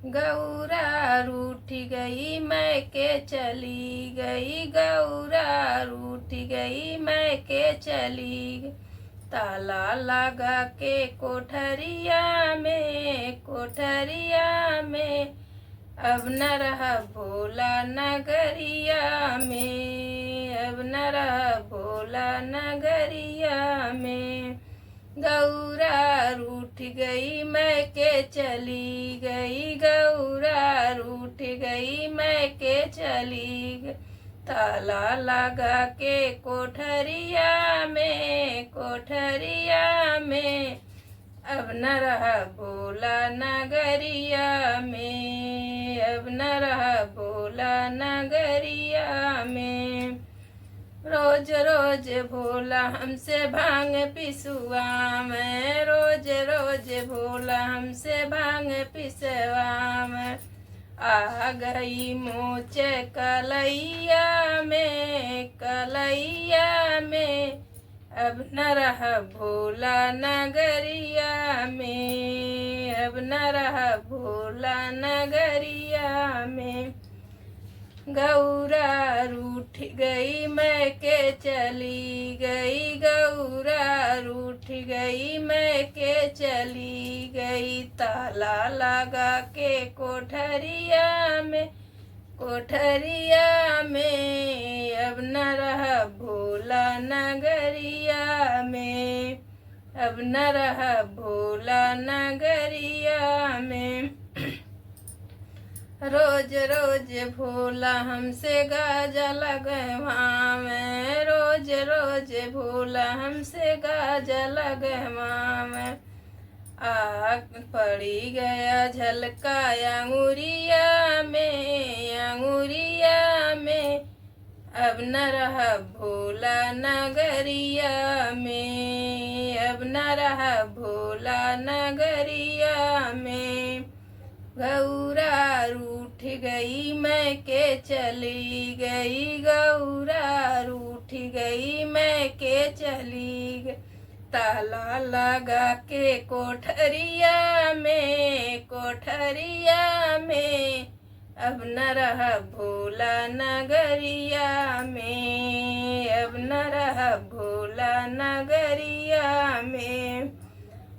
गौरा रूठ गई मैं के चली गई, गौरा रूठ गई मैं के चली गई। ताला लगा के कोठरिया में, कोठरिया में, अब न रहा भोला नगरिया में, अब न रहा भोला नगरिया में। गौरा रूठ गई मैं के चली गई, गौरा रूठ गई मैं के चली गई। ताला लगा के कोठरिया में, कोठरिया में, अब न रहा भोला नगरिया में, अब न रहा भोला नगरिया में। रोज रोज भोला हमसे भांग पिसुआ में, रोज रोज भोला हमसे भांग पिसवा में। आ गई मोच कलैया में, कलैया में, अब न रहा भोला नगरिया में, अब न रहा भोला नगरिया में। गौरा रूठ गई मैं के चली गई, गौरा रूठ गई मैं के चली गई। ताला लगा के कोठरिया में, कोठरिया में, अब न रहा भोला नगरिया में, अब न रहा भोला नगरिया में। रोज रोज भोला हमसे गाजा लगवा में, रोज रोज भोला हमसे गाजा लगवा में। आग पड़ी गया झलका अंगुरिया में, अंगुरिया में, अब न रहा भोला नगरिया में, अब न रहा भोला नगरिया में। गौरा रूठ गई मैं के चली गई, गौरा रूठ गई मैं के चली गई। ताला लगा के कोठरिया में, कोठरिया में, अब न रहा भोला नगरिया में, अब न रहा भोला नगरिया में।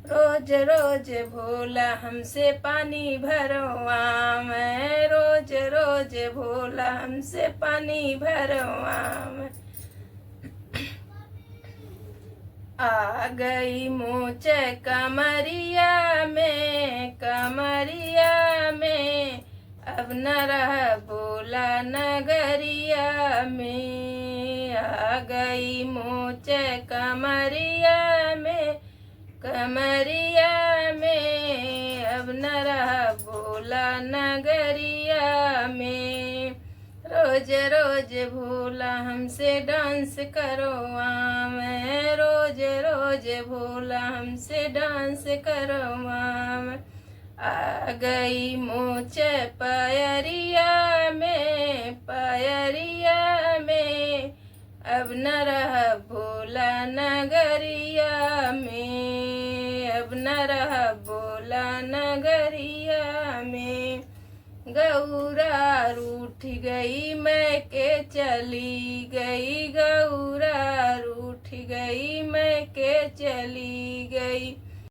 रोज रोज भोला हमसे पानी भरवा में, रोज रोज भोला हमसे पानी भरवा में। आ गई मोच कमरिया में, कमरिया में, अब न रहा भोला नगरिया में। आ गई मोच कमरिया में, कमरिया में, अब न रहा भोला नगरिया में। रोज रोज भोला हमसे डांस करवा में, रोज रोज भोला हमसे डांस करवा में। आ गई मोच पायरिया में, पायरिया में, अब न रहा भोला नगरिया में, अब न रहा भोला नगरिया में। गौरा रूठ गई मैं के चली गई, गौरा रूठ गई मैं के चली गई।